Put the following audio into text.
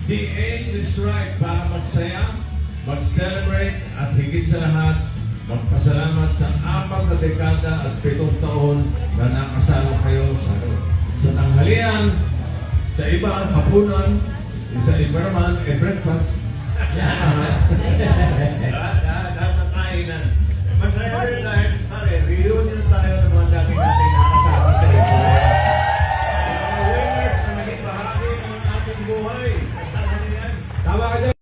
The age is right para magsaya, mag-celebrate at higit sa lahat, magpasalamat sa 4 na dekada at 7 taon na nakasama kayo sa tanghalian, sa iba, hapunan, sa iba naman, breakfast. Lahat ng kainan. Masaya rin dahil, pare, reunion tayo ng mga dating natin nakasama sa ito. Mga winners na naging bahagi ng ating buhay. Tama ka dyan.